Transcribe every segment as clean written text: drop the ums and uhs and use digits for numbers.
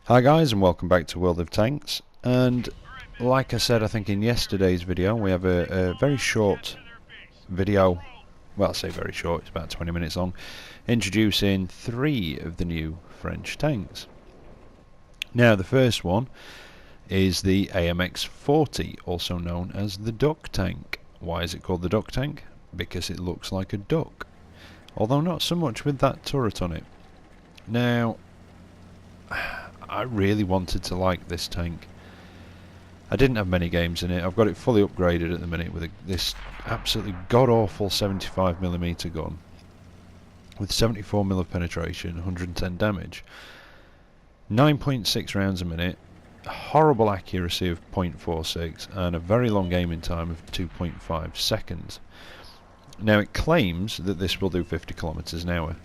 Hi guys, and welcome back to World of Tanks. And like I said, I think in yesterday's video we have a very short video, well, I say very short, it's about 20 minutes long, introducing 3 of the new French tanks. Now the first one is the AMX-40, also known as the duck tank. Why is it called the duck tank? Because it looks like a duck, although not so much with that turret on it. Now I really wanted to like this tank. I didn't have many games in it. I've got it fully upgraded at the minute with this absolutely god-awful 75mm gun with 74mm of penetration, 110 damage, 9.6 rounds a minute, horrible accuracy of 0.46 and a very long aiming time of 2.5 seconds. Now it claims that this will do 50 kilometers an hour.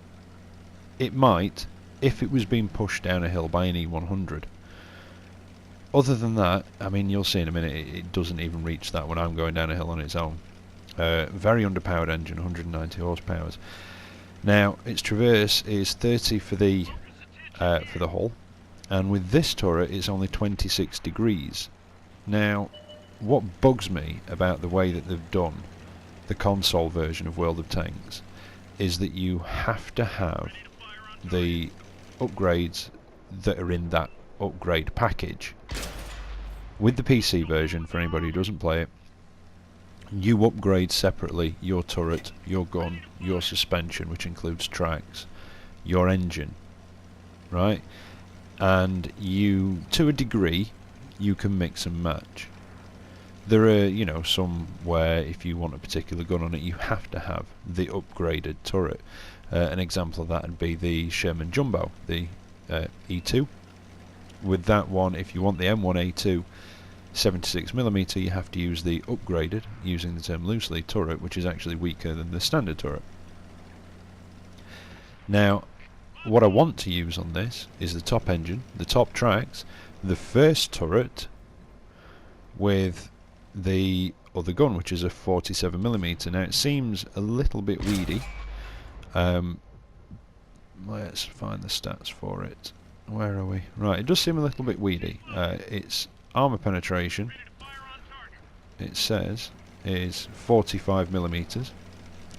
It might, if it was being pushed down a hill by an E100. Other than that, I mean, you'll see in a minute, it doesn't even reach that when I'm going down a hill on its own. Very underpowered engine, 190 horsepower. Now, its traverse is 30 for the hull, and with this turret it's only 26 degrees. Now, what bugs me about the way that they've done the console version of World of Tanks is that you have to have the upgrades that are in that upgrade package. With the PC version, for anybody who doesn't play it, you upgrade separately your turret, your gun, your suspension, which includes tracks, your engine, right? And you, to a degree, you can mix and match. There are, you know, some where if you want a particular gun on it, you have to have the upgraded turret. An example of that would be the Sherman Jumbo, the E2. With that one, if you want the M1A2 76mm, you have to use the upgraded, using the term loosely, turret, which is actually weaker than the standard turret. Now, what I want to use on this is the top engine, the top tracks, the first turret with the other gun, which is a 47mm. Now it seems a little bit weedy. Let's find the stats for it. Where are we? Right, it does seem a little bit weedy. Its armor penetration, it says, is 45mm.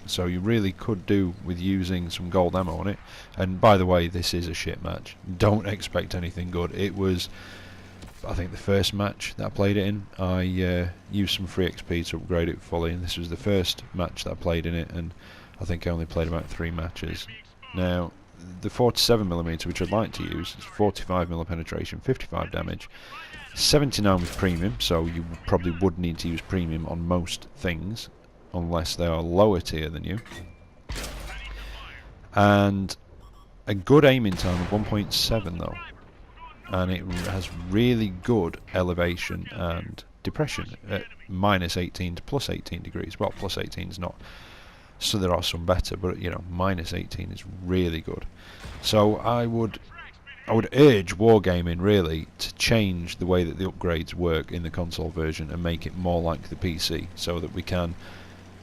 So you really could do with using some gold ammo on it. And by the way, this is a shit match. Don't expect anything good. It was, I think, the first match that I played it in. I used some free XP to upgrade it fully, and this was the first match that I played in it, and I think I only played about 3 matches. Now, the 47mm, which I'd like to use, is 45mm penetration, 55 damage, 79 with premium, so you probably would need to use premium on most things, unless they are lower tier than you. And a good aiming time of 1.7 though, and it has really good elevation and depression at -18 to +18 degrees. Well, +18 is not, so there are some better, but you know, -18 is really good. So I would urge Wargaming really to change the way that the upgrades work in the console version and make it more like the PC, so that we can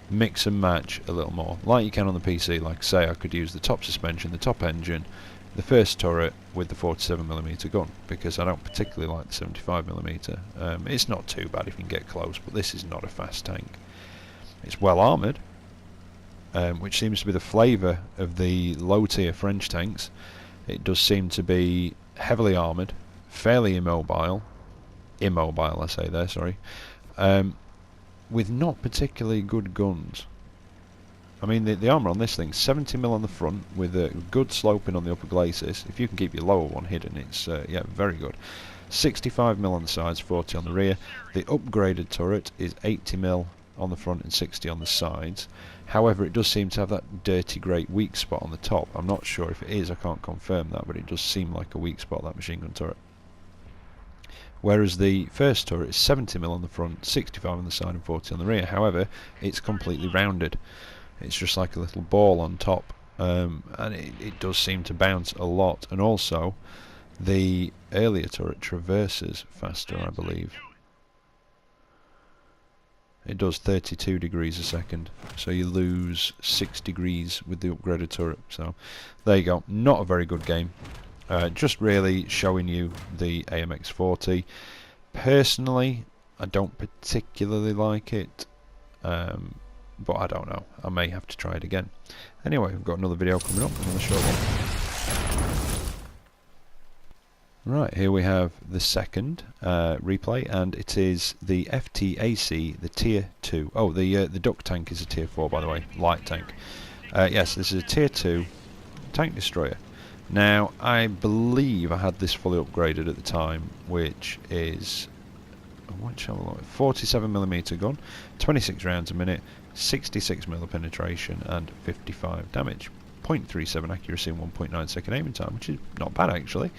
mix and match a little more, like you can on the PC. Like say, I could use the top suspension, the top engine, the first turret with the 47mm gun, because I don't particularly like the 75mm. It's not too bad if you can get close, but this is not a fast tank. It's well armoured, which seems to be the flavour of the low tier French tanks. It does seem to be heavily armoured, fairly immobile I say there, sorry, with not particularly good guns. I mean, the armour on this thing, 70mm on the front with a good sloping on the upper glacis. If you can keep your lower one hidden, it's yeah, very good. 65mm on the sides, 40 on the rear. The upgraded turret is 80mm on the front and 60 on the sides. However, it does seem to have that dirty grey weak spot on the top. I'm not sure if it is, I can't confirm that, but it does seem like a weak spot, that machine gun turret. Whereas the first turret is 70mm on the front, 65 on the side and 40 on the rear. However, it's completely rounded. It's just like a little ball on top, and it does seem to bounce a lot. And also, the earlier turret traverses faster, I believe. It does 32 degrees a second, so you lose 6 degrees with the upgraded turret. So there you go. Not a very good game. Just really showing you the AMX-40. Personally, I don't particularly like it, but I don't know. I may have to try it again. Anyway, we've got another video coming up, another short one. Right, here we have the second replay, and it is the FTAC, the Tier 2. Oh, the duck tank is a Tier 4, by the way, light tank. Yes, this is a Tier 2 tank destroyer. Now, I believe I had this fully upgraded at the time, which is 47mm gun, 26 rounds a minute, 66mm penetration, and 55 damage. 0.37 accuracy and 1.9 second aiming time, which is not bad actually.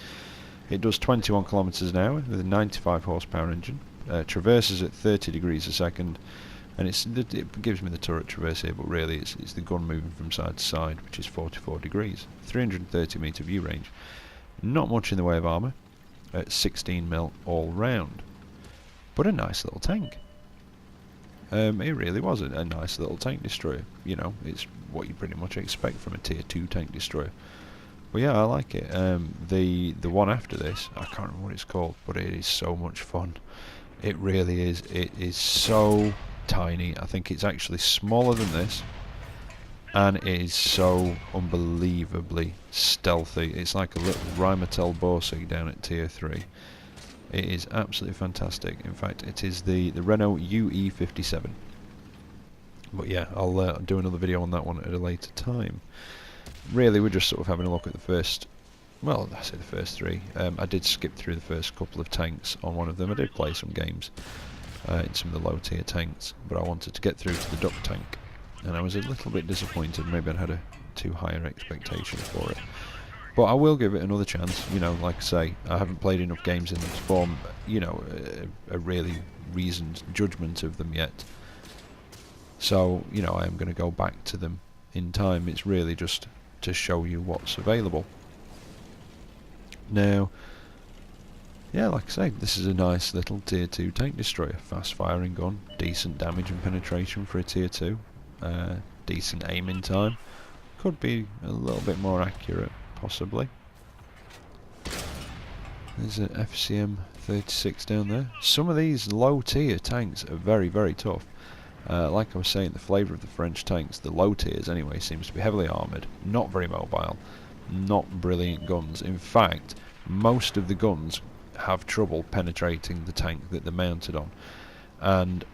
It does 21 kilometers an hour with a 95 horsepower engine, traverses at 30 degrees a second, and it gives me the turret traverse here, but really it's the gun moving from side to side, which is 44 degrees. 330 meter view range. Not much in the way of armour, at 16mm all round, but a nice little tank. It really was a nice little tank destroyer. You know, it's what you pretty much expect from a Tier 2 tank destroyer. But yeah, I like it. The one after this, I can't remember what it's called, but it is so much fun. It really is. It is so tiny. I think it's actually smaller than this, and it is so unbelievably stealthy. It's like a little Rheinmetall Borsig down at Tier 3. It is absolutely fantastic. In fact, it is the Renault UE57. But yeah, I'll do another video on that one at a later time. Really, we're just sort of having a look at the first, well, I say the first three. I did skip through the first couple of tanks on one of them. I did play some games in some of the low tier tanks, but I wanted to get through to the duck tank, and I was a little bit disappointed. Maybe I'd had a too high an expectation for it. But I will give it another chance. You know, like I say, I haven't played enough games in them to form, you know, a really reasoned judgment of them yet. So, you know, I am going to go back to them in time. It's really just to show you what's available. Now, yeah, like I say, this is a nice little Tier 2 tank destroyer. Fast firing gun, decent damage and penetration for a Tier 2, decent aiming time. Could be a little bit more accurate, possibly. There's an FCM 36 down there. Some of these low tier tanks are very, very tough. Like I was saying, the flavour of the French tanks, the low tiers anyway, seems to be heavily armoured, not very mobile, not brilliant guns. In fact, most of the guns have trouble penetrating the tank that they're mounted on. And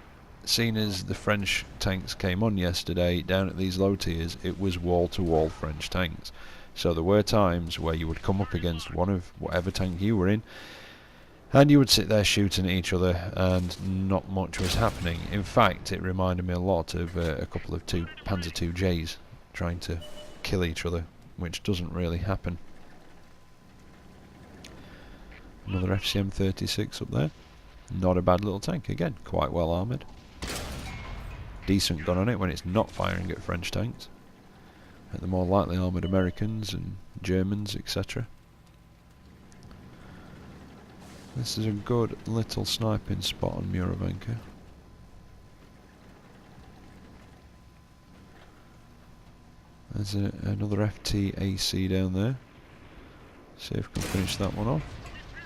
seeing as the French tanks came on yesterday, down at these low tiers, it was wall-to-wall French tanks. So there were times where you would come up against one of whatever tank you were in, and you would sit there shooting at each other, and not much was happening. In fact, it reminded me a lot of a couple of Panzer IIJs trying to kill each other, which doesn't really happen. Another FCM 36 up there. Not a bad little tank, again, quite well armoured. Decent gun on it when it's not firing at French tanks, at the more lightly armoured Americans and Germans, etc. This is a good little sniping spot on Muravanka. There's another FTAC down there. See if we can finish that one off.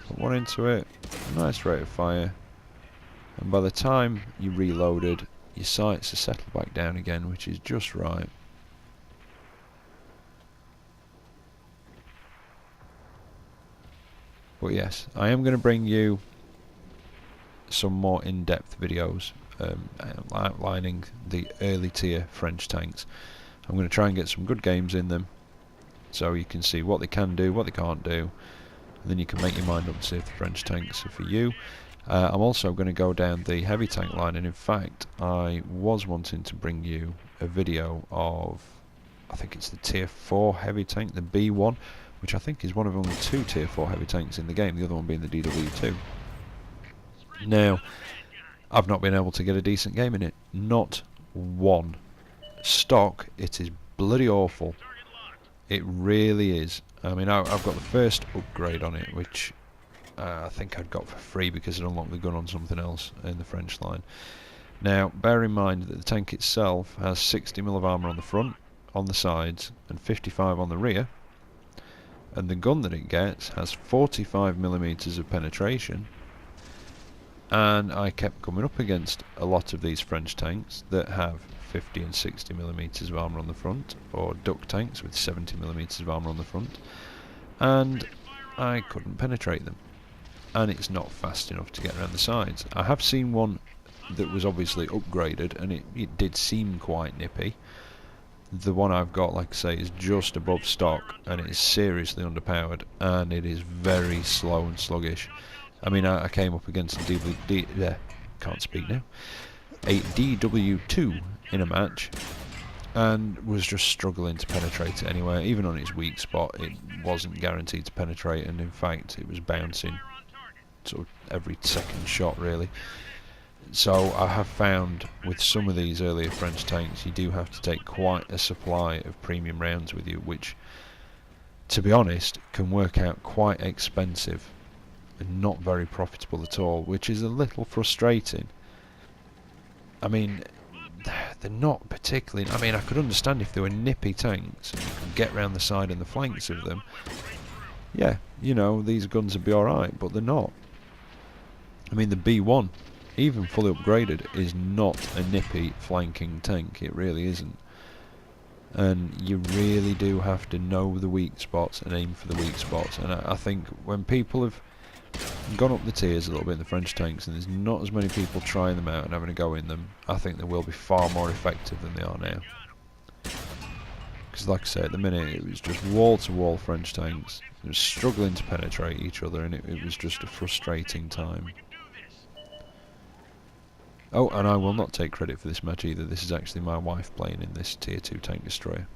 Put one into it, nice rate of fire, and by the time you reloaded, your sights are settled back down again, which is just right. But yes, I am going to bring you some more in-depth videos outlining the early tier French tanks. I'm going to try and get some good games in them, so you can see what they can do, what they can't do, and then you can make your mind up and see if the French tanks are for you. I'm also going to go down the heavy tank line, and in fact I was wanting to bring you a video of, I think it's the Tier 4 heavy tank, the B1, which I think is one of only 2 Tier 4 heavy tanks in the game, the other one being the DW2. Now, I've not been able to get a decent game in it. Not one. Stock, it is bloody awful. It really is. I mean, I've got the first upgrade on it, which I think I'd got for free because it unlocked the gun on something else in the French line. Now, bear in mind that the tank itself has 60mm of armour on the front, on the sides, and 55 on the rear. and the gun that it gets has 45mm of penetration, and I kept coming up against a lot of these French tanks that have 50 and 60mm of armour on the front, or duck tanks with 70mm of armour on the front, and I couldn't penetrate them, and it's not fast enough to get around the sides. I have seen one that was obviously upgraded, and it did seem quite nippy. The one I've got, like I say, is just above stock, and it is seriously underpowered, and it is very slow and sluggish. I mean, I came up against a can't speak now, a DW2 in a match, and was just struggling to penetrate it anywhere. Even on its weak spot, it wasn't guaranteed to penetrate, and in fact, it was bouncing sort of every second shot, really. So I have found with some of these earlier French tanks, you do have to take quite a supply of premium rounds with you, which, to be honest, can work out quite expensive and not very profitable at all, which is a little frustrating. I mean, they're not particularly... I mean, I could understand if they were nippy tanks and you could get round the side and the flanks of them. Yeah, you know, these guns would be alright, but they're not. I mean, the B1, even fully upgraded, is not a nippy flanking tank. It really isn't. And you really do have to know the weak spots and aim for the weak spots. And I think when people have gone up the tiers a little bit in the French tanks, and there's not as many people trying them out and having a go in them, I think they will be far more effective than they are now. Because like I say, at the minute it was just wall-to-wall French tanks. They were struggling to penetrate each other, and it was just a frustrating time. Oh, and I will not take credit for this match either. This is actually my wife playing in this tier 2 tank destroyer.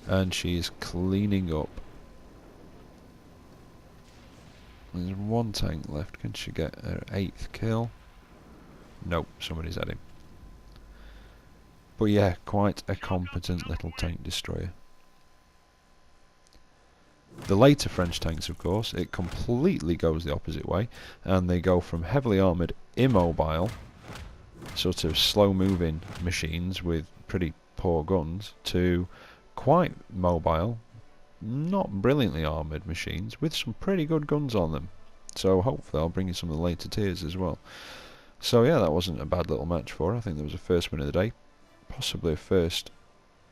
And she is cleaning up. There's one tank left. Can she get her 8th kill? Nope, somebody's had him. But yeah, quite a competent little tank destroyer. The later French tanks, of course, it completely goes the opposite way, and they go from heavily armoured, immobile, sort of slow-moving machines with pretty poor guns, to quite mobile, not brilliantly armoured machines with some pretty good guns on them. So hopefully I'll bring you some of the later tiers as well. So yeah, that wasn't a bad little match for her. I think there was a first win of the day, possibly a first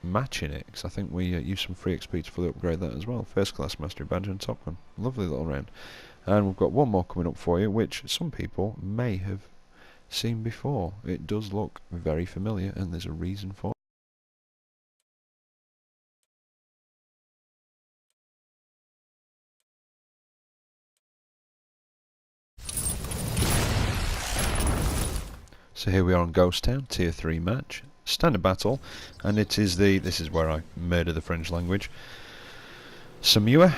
match in it, because I think we used some free XP to fully upgrade that as well. First class mastery badge and top gun. Lovely little round. And we've got one more coming up for you, which some people may have seen before. It does look very familiar, and there's a reason for it. So here we are on Ghost Town, tier 3 match, standard battle, and it is this is where I murder the French language. Somua,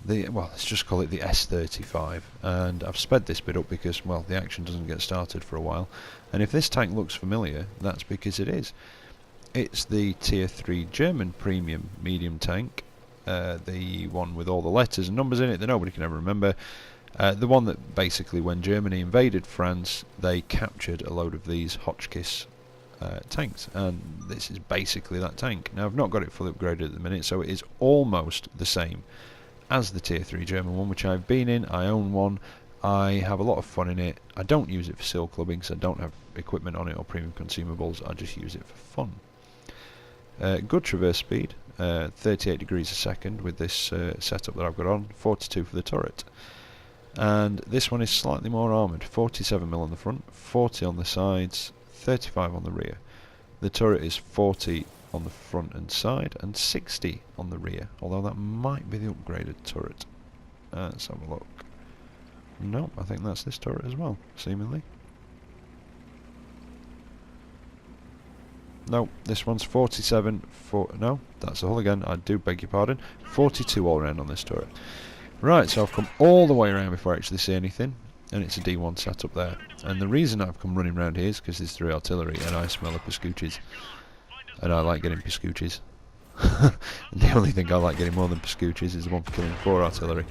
well, let's just call it the S35, and I've sped this bit up because, well, the action doesn't get started for a while, and if this tank looks familiar, that's because it is. It's the tier 3 German premium medium tank, the one with all the letters and numbers in it that nobody can ever remember. The one that basically, when Germany invaded France, they captured a load of these Hotchkiss tanks, and this is basically that tank. Now, I've not got it fully upgraded at the minute, so it is almost the same as the tier 3 German one, which I've been in. I own one. I have a lot of fun in it. I don't use it for seal clubbing, because I don't have equipment on it or premium consumables. I just use it for fun. Good traverse speed, 38 degrees a second with this setup that I've got on, 42 for the turret. And this one is slightly more armoured, 47mm on the front, 40 on the sides, 35 on the rear. The turret is 40 on the front and side, and 60 on the rear, although that might be the upgraded turret. Let's have a look. No, I think that's this turret as well, seemingly. No, this one's 47, no, that's the hull again, I do beg your pardon, 42 all round on this turret. Right, so I've come all the way around before I actually see anything, and it's a D1 setup there. And the reason I've come running around here is because there's 3 artillery, and I smell the pascooches. And I like getting pascooches. The only thing I like getting more than pascooches is the one for killing 4 artillery.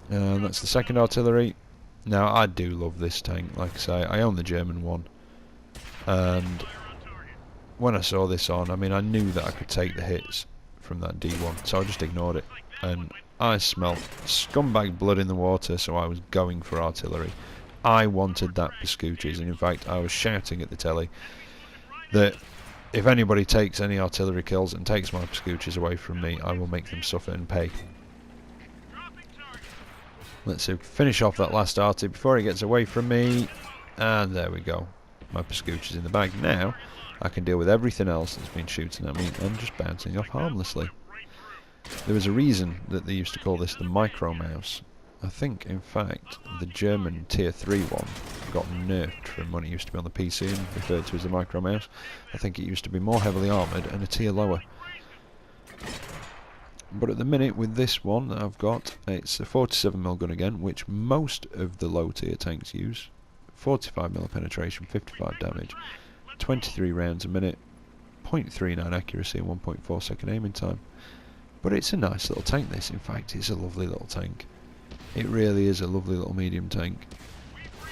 And that's the 2nd artillery. Now, I do love this tank, like I say. I own the German one. And when I saw this on, I mean, I knew that I could take the hits from that D1, so I just ignored it. And I smelt scumbag blood in the water, so I was going for artillery. I wanted that Pascucci's, and in fact, I was shouting at the telly that if anybody takes any artillery kills and takes my Pascucci's away from me, I will make them suffer and pay. Let's see, finish off that last arty before he gets away from me. And there we go. My Pascucci's in the bag. Now, I can deal with everything else that's been shooting at me and just bouncing off harmlessly. There was a reason that they used to call this the micro mouse. I think, in fact, the German tier 3 one got nerfed from when it used to be on the PC and referred to as the micro mouse. I think it used to be more heavily armoured and a tier lower. But at the minute, with this one that I've got, it's a 47mm gun again, which most of the low tier tanks use. 45mm penetration, 55 damage, 23 rounds a minute, 0.39 accuracy and 1.4 second aiming time. But it's a nice little tank, this. In fact, it's a lovely little tank. It really is a lovely little medium tank.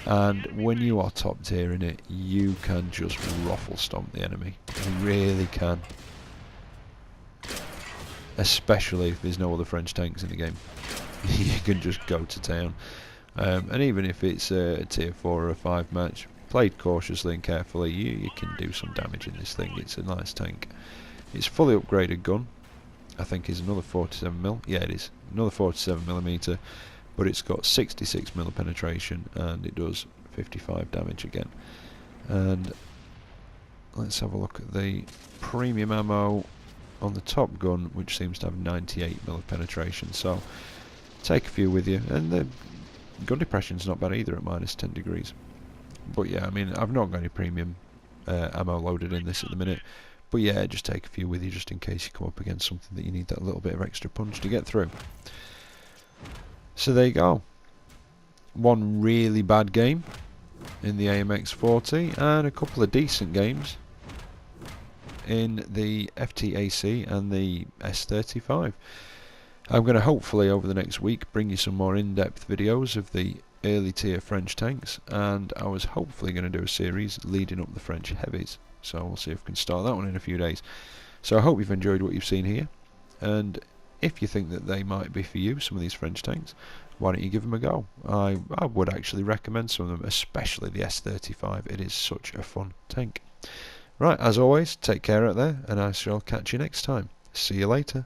And when you are top tier in it, you can just ruffle stomp the enemy. You really can. Especially if there's no other French tanks in the game. You can just go to town. And even if it's a tier 4 or a 5 match, played cautiously and carefully, you can do some damage in this thing. It's a nice tank. It's fully upgraded gun. I think is another 47mm. Yeah, it is. Another 47mm, but it's got 66mm penetration and it does 55 damage again. And let's have a look at the premium ammo on the top gun, which seems to have 98mm penetration. So take a few with you, and the gun depression's not bad either at -10 degrees. But yeah, I mean, I've not got any premium ammo loaded in this at the minute. But yeah, just take a few with you just in case you come up against something that you need that little bit of extra punch to get through. So there you go. One really bad game in the AMX-40 and a couple of decent games in the FTAC and the S35. I'm going to hopefully over the next week bring you some more in-depth videos of the early tier French tanks, and I was hopefully going to do a series leading up the French heavies. So we'll see if we can start that one in a few days. So I hope you've enjoyed what you've seen here, and if you think that they might be for you, some of these French tanks, why don't you give them a go? I would actually recommend some of them, especially the S35. It is such a fun tank. Right, as always, take care out there, and I shall catch you next time. See you later.